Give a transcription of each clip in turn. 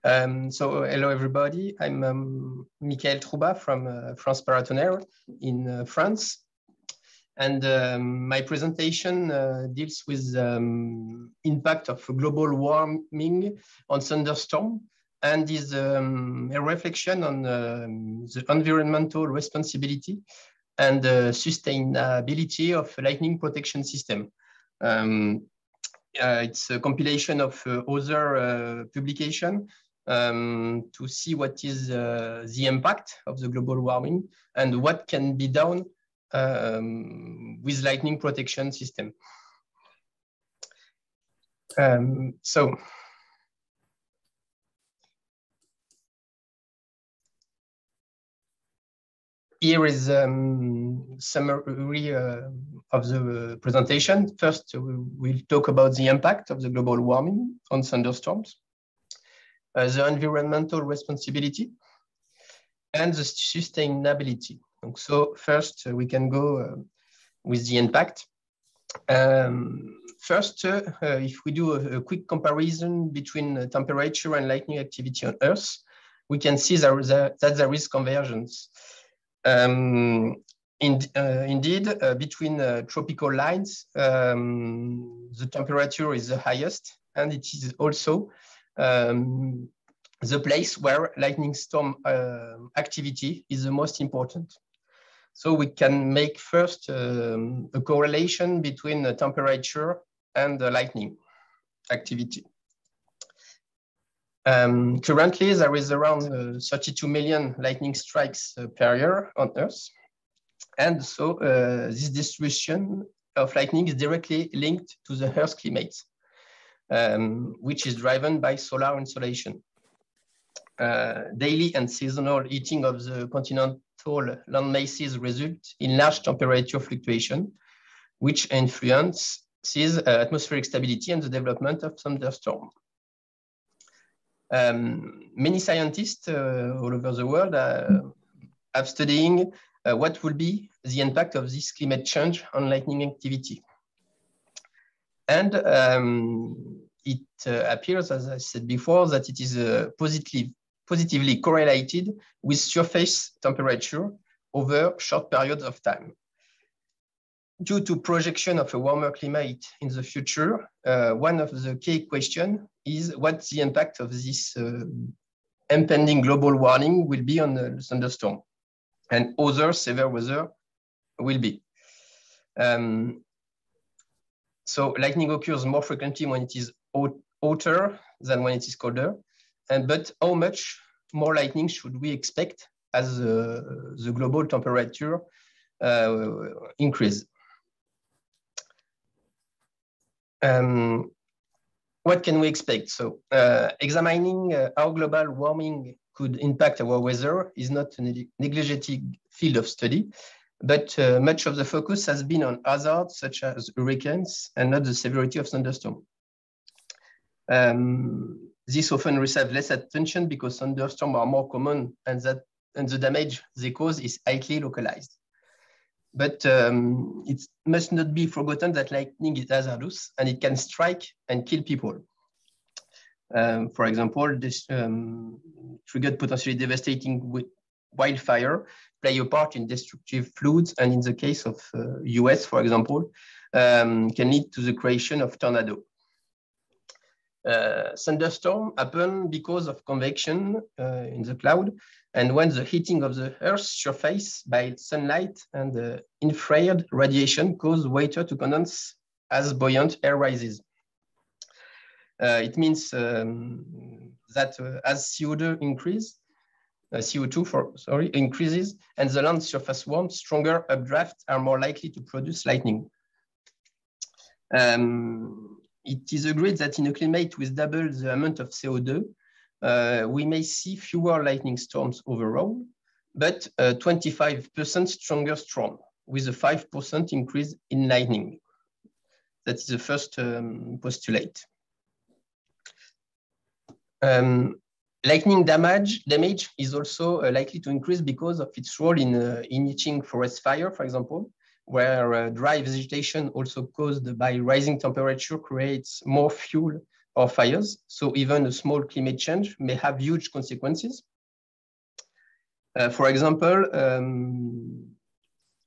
So hello everybody, I'm Michael Troubat from France Paratonnerre in France. And my presentation deals with impact of global warming on thunderstorm and is a reflection on the environmental responsibility and sustainability of lightning protection system. It's a compilation of other publications to see what is the impact of the global warming and what can be done with lightning protection system. So here is summary of the presentation. First, we'll talk about the impact of the global warming on thunderstorms, the environmental responsibility, and the sustainability. So first, we can go with the impact. First, if we do a quick comparison between temperature and lightning activity on Earth, we can see that there is convergence. Indeed, between tropical lines, the temperature is the highest, and it is also the place where lightning storm activity is the most important. So we can make first a correlation between the temperature and the lightning activity. Currently, there is around 32 million lightning strikes per year on Earth. And so this distribution of lightning is directly linked to the Earth climate, which is driven by solar insolation. Daily and seasonal heating of the continental land masses result in large temperature fluctuation, which influences atmospheric stability and the development of thunderstorm. Many scientists all over the world are studying what will be the impact of this climate change on lightning activity. And it appears, as I said before, that it is positively correlated with surface temperature over short periods of time. Due to projection of a warmer climate in the future, one of the key questions is what the impact of this impending global warming will be on the thunderstorm and other severe weather will be. So lightning occurs more frequently when it is hotter than when it is colder. But how much more lightning should we expect as the global temperature increase? What can we expect? So examining how global warming could impact our weather is not a negligible field of study, but much of the focus has been on hazards such as hurricanes and not the severity of thunderstorm. This often receives less attention because thunderstorms are more common and the damage they cause is highly localized. But it must not be forgotten that lightning is hazardous and it can strike and kill people. For example, this triggered potentially devastating wildfire play a part in destructive floods, and in the case of US, for example, can lead to the creation of tornado. Thunderstorm happen because of convection in the cloud, and when the heating of the Earth's surface by sunlight and infrared radiation cause water to condense as buoyant air rises. It means that as CO2 increases and the land surface warms, stronger updrafts are more likely to produce lightning. It is agreed that in a climate with double the amount of CO2, we may see fewer lightning storms overall, but 25% stronger storm with a 5% increase in lightning. That is the first postulate. Lightning damage is also likely to increase because of its role in initiating forest fire, for example, where dry vegetation also caused by rising temperature creates more fuel or fires. So even a small climate change may have huge consequences. For example,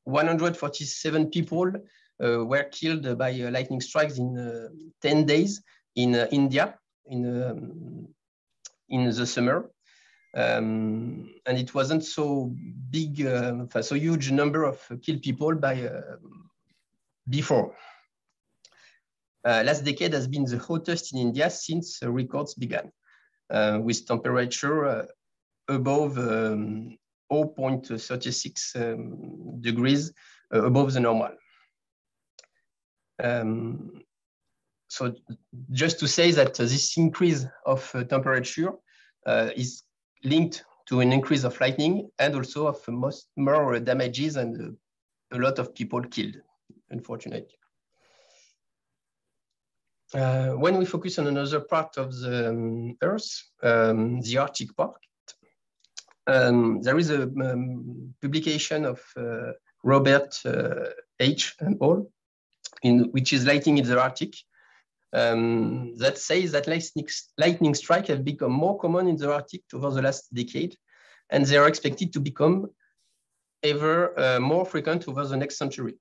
147 people were killed by lightning strikes in 10 days in India in the summer. And it wasn't so big, so huge number of killed people by before. Last decade has been the hottest in India since records began, with temperature above 0.36 degrees above the normal. So just to say that this increase of temperature is linked to an increase of lightning and also of more damages and a lot of people killed, unfortunately. When we focus on another part of the Earth, the Arctic part, there is a publication of Robert H. and al., which is Lightning in the Arctic, that says that lightning strikes have become more common in the Arctic over the last decade, and they are expected to become ever more frequent over the next century.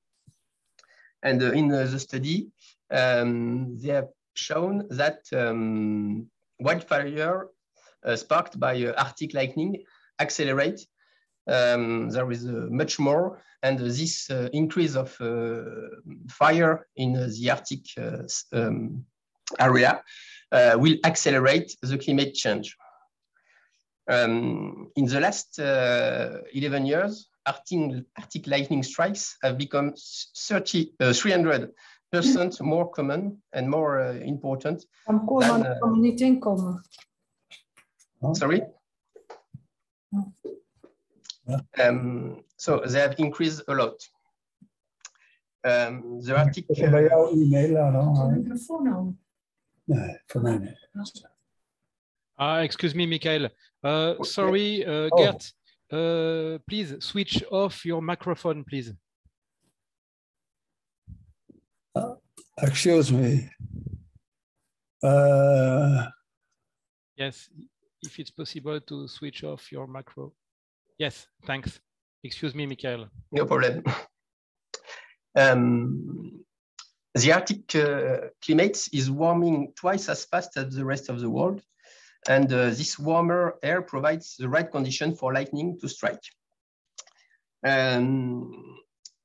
And in the study, they have shown that wildfire sparked by Arctic lightning accelerate. There is much more, and this increase of fire in the Arctic area will accelerate the climate change. In the last 11 years, Arctic lightning strikes have become 300% more common and more important. Sorry? So they have increased a lot. The Arctic... Excuse me, Michael. Sorry, Gert, please switch off your microphone, please. Excuse me. Yes, if it's possible to switch off your macro. Yes, thanks. Excuse me, Michael. No problem. The Arctic climate is warming twice as fast as the rest of the world, and this warmer air provides the right condition for lightning to strike.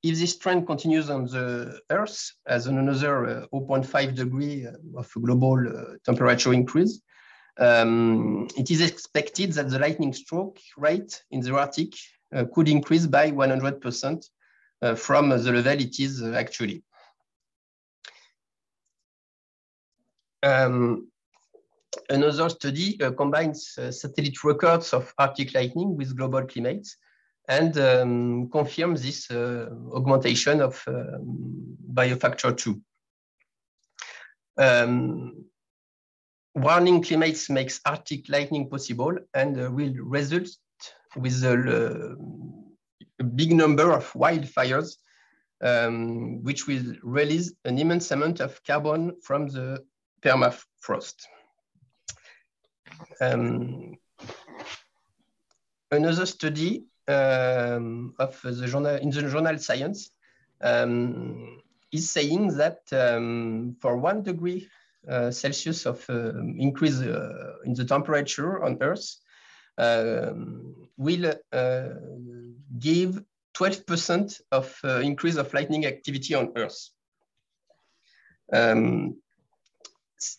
If this trend continues on the Earth as another 0.5 degree of global temperature increase, it is expected that the lightning stroke rate in the Arctic could increase by 100% from the level it is actually. Another study combines satellite records of Arctic lightning with global climates and confirms this augmentation of by a factor 2. Warming climates makes Arctic lightning possible and will result with a big number of wildfires, which will release an immense amount of carbon from the permafrost. Another study of the journal, in the journal Science is saying that for 1 degree Celsius of increase in the temperature on Earth will give 12% of increase of lightning activity on Earth.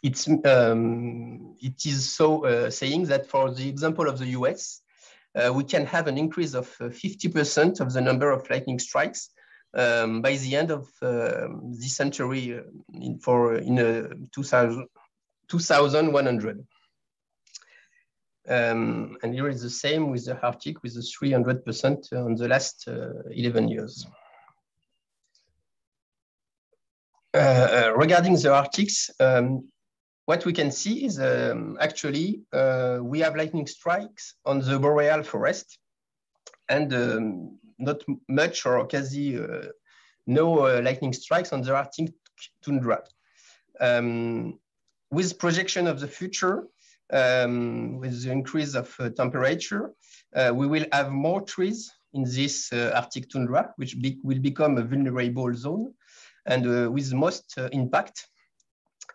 It is so saying that for the example of the US, we can have an increase of 50% of the number of lightning strikes by the end of this century in 2100. And here is the same with the Arctic, with the 300% on the last 11 years. Regarding the Arctics, what we can see is actually we have lightning strikes on the boreal forest and not much or quasi no lightning strikes on the Arctic tundra. with projection of the future, with the increase of temperature, we will have more trees in this Arctic tundra, which will become a vulnerable zone, and with most impact,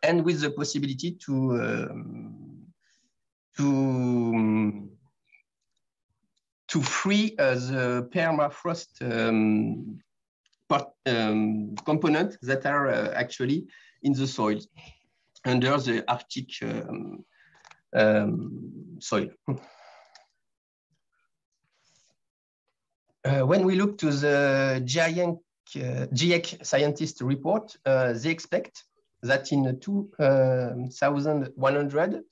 and with the possibility to free the permafrost components that are actually in the soil under the Arctic soil. When we look to the GIEC scientist report, they expect that in 2100,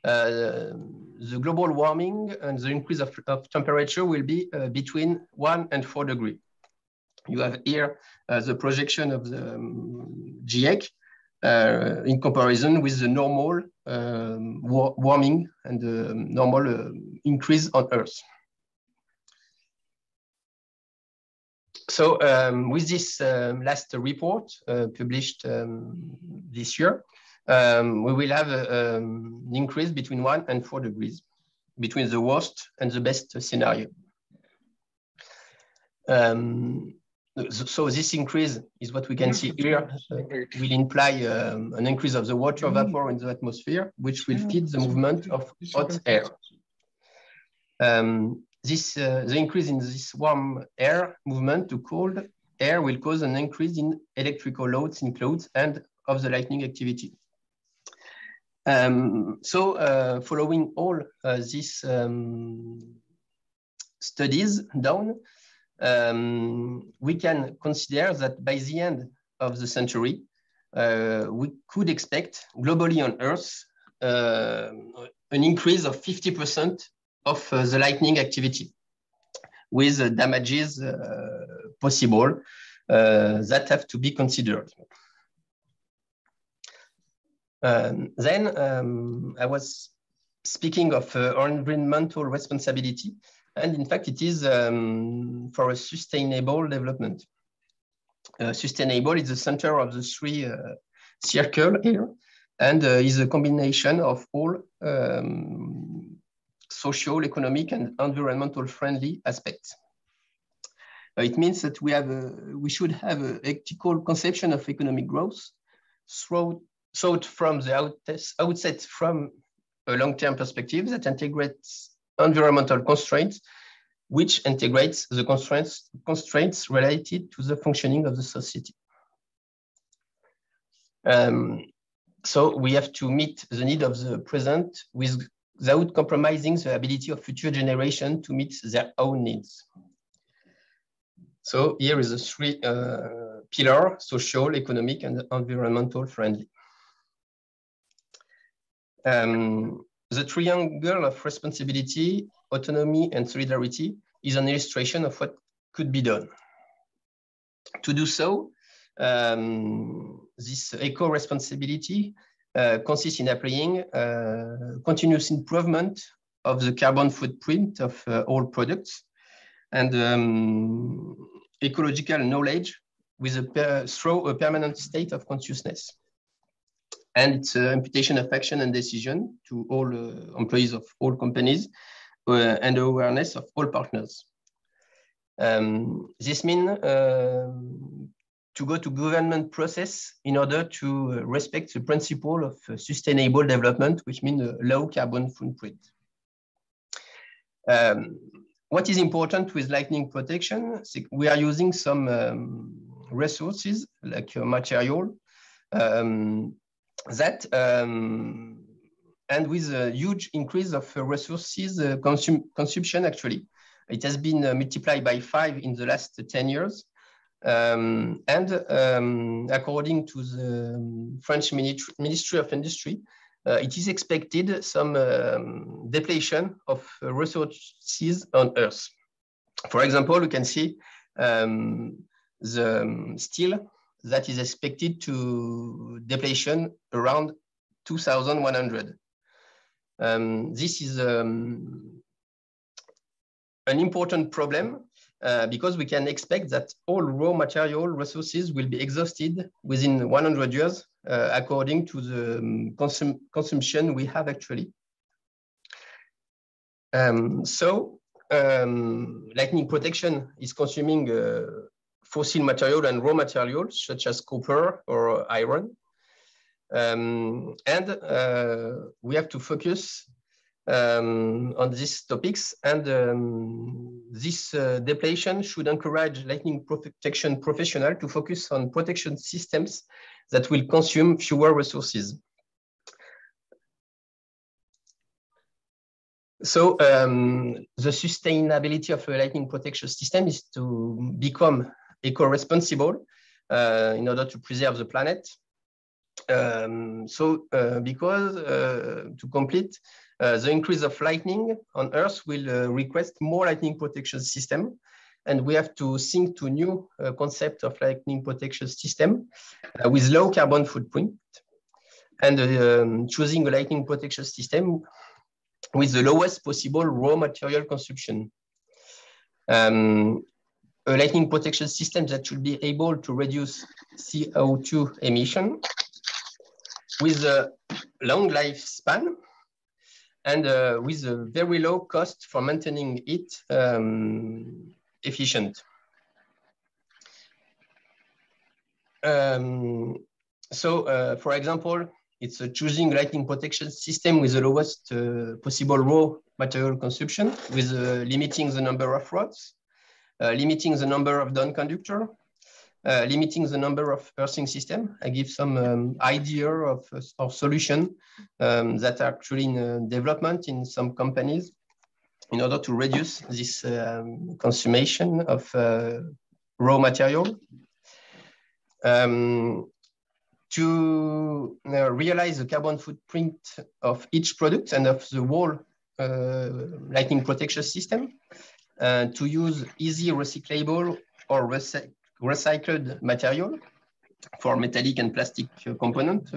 the global warming and the increase of temperature will be between 1 and 4 degrees. You have here the projection of the GIEC in comparison with the normal warming and the normal increase on Earth. So with this last report published this year, we will have an increase between 1 and 4 degrees, between the worst and the best scenario. So this increase is what we can see here, will imply an increase of the water vapor in the atmosphere, which will feed the movement of hot air. The increase in this warm air movement to cold air will cause an increase in electrical loads in clouds and of the lightning activity. Following all these studies down, we can consider that by the end of the century, we could expect globally on Earth an increase of 50% of the lightning activity, with damages possible that have to be considered. Then I was speaking of our environmental responsibility, and in fact, it is for a sustainable development. Sustainable is the center of the three circles here, and is a combination of all social, economic, and environmental friendly aspects. It means that we should have an ethical conception of economic growth, thought from the outset from a long-term perspective that integrates environmental constraints, which integrates the constraints related to the functioning of the society. So we have to meet the need of the present without compromising the ability of future generations to meet their own needs. So here is the three pillars: social, economic, and environmental friendly. The triangle of responsibility, autonomy, and solidarity is an illustration of what could be done. To do so, this eco-responsibility consists in applying continuous improvement of the carbon footprint of all products, and ecological knowledge through a permanent state of consciousness. And it's an imputation of action and decision to all employees of all companies and awareness of all partners. This means to go to government process in order to respect the principle of sustainable development, which means a low carbon footprint. What is important with lightning protection? We are using some resources like material and with a huge increase of resources consumption, actually. It has been multiplied by 5 in the last 10 years. According to the French Ministry of Industry, it is expected some depletion of resources on Earth. For example, you can see the steel that is expected to depletion around 2100. This is an important problem because we can expect that all raw material resources will be exhausted within 100 years, according to the consumption we have actually. Lightning protection is consuming fossil material and raw materials such as copper or iron. We have to focus on these topics, and this depletion should encourage lightning protection professionals to focus on protection systems that will consume fewer resources. So the sustainability of a lightning protection system is to become eco-responsible in order to preserve the planet. Because to complete, the increase of lightning on Earth will request more lightning protection system, and we have to think to new concept of lightning protection system with low carbon footprint, and choosing a lightning protection system with the lowest possible raw material consumption. A lightning protection system that should be able to reduce CO2 emission with a long lifespan, and with a very low cost for maintaining it efficient. For example, it's choosing lightning protection system with the lowest possible raw material consumption, with limiting the number of rods, limiting the number of down conductor, limiting the number of earthing system. I give some idea of solution that are actually in development in some companies in order to reduce this consumption of raw material. To realize the carbon footprint of each product and of the whole lightning protection system, to use easy recyclable or recycled material for metallic and plastic component,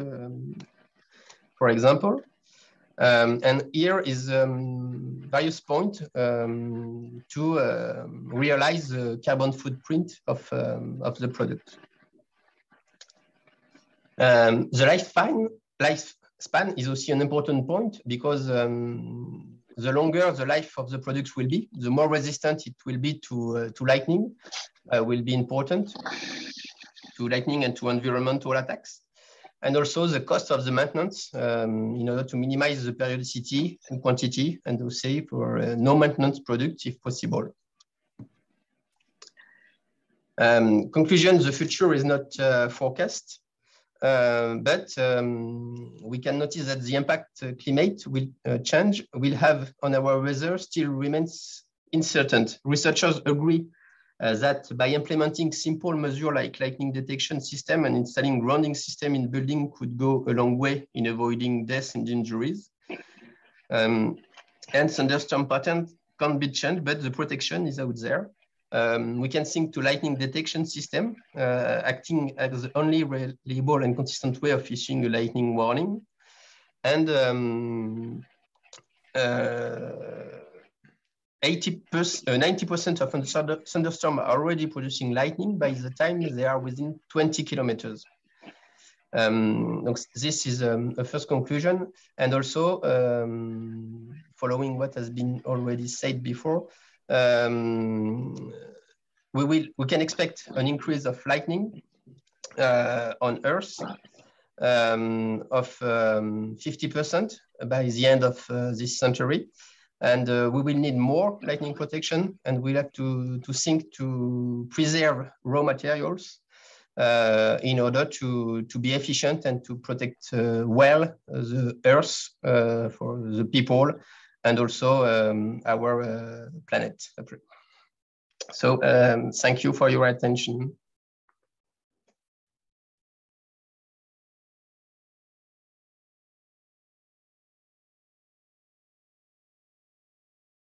for example. And here is various points to realize the carbon footprint of the product. The lifespan is also an important point, because the longer the life of the product will be, the more resistant it will be to lightning, will be important to lightning and to environmental attacks. And also the cost of the maintenance in order to minimize the periodicity and quantity, and to say for no maintenance product if possible. Conclusion, the future is not forecast. But we can notice that the impact climate will change will have on our weather still remains uncertain. Researchers agree that by implementing simple measures like lightning detection system and installing grounding system in building could go a long way in avoiding deaths and injuries. And thunderstorm pattern can't be changed, but the protection is out there. We can think to lightning detection system acting as the only reliable and consistent way of issuing a lightning warning. And 90% of thunderstorms are already producing lightning by the time they are within 20 kilometers. This is a first conclusion. And also, following what has been already said before, we can expect an increase of lightning on Earth of 50% by the end of this century. And we will need more lightning protection, and we'll have to think to preserve raw materials in order to be efficient and to protect well the Earth for the people, and also our planet. So thank you for your attention.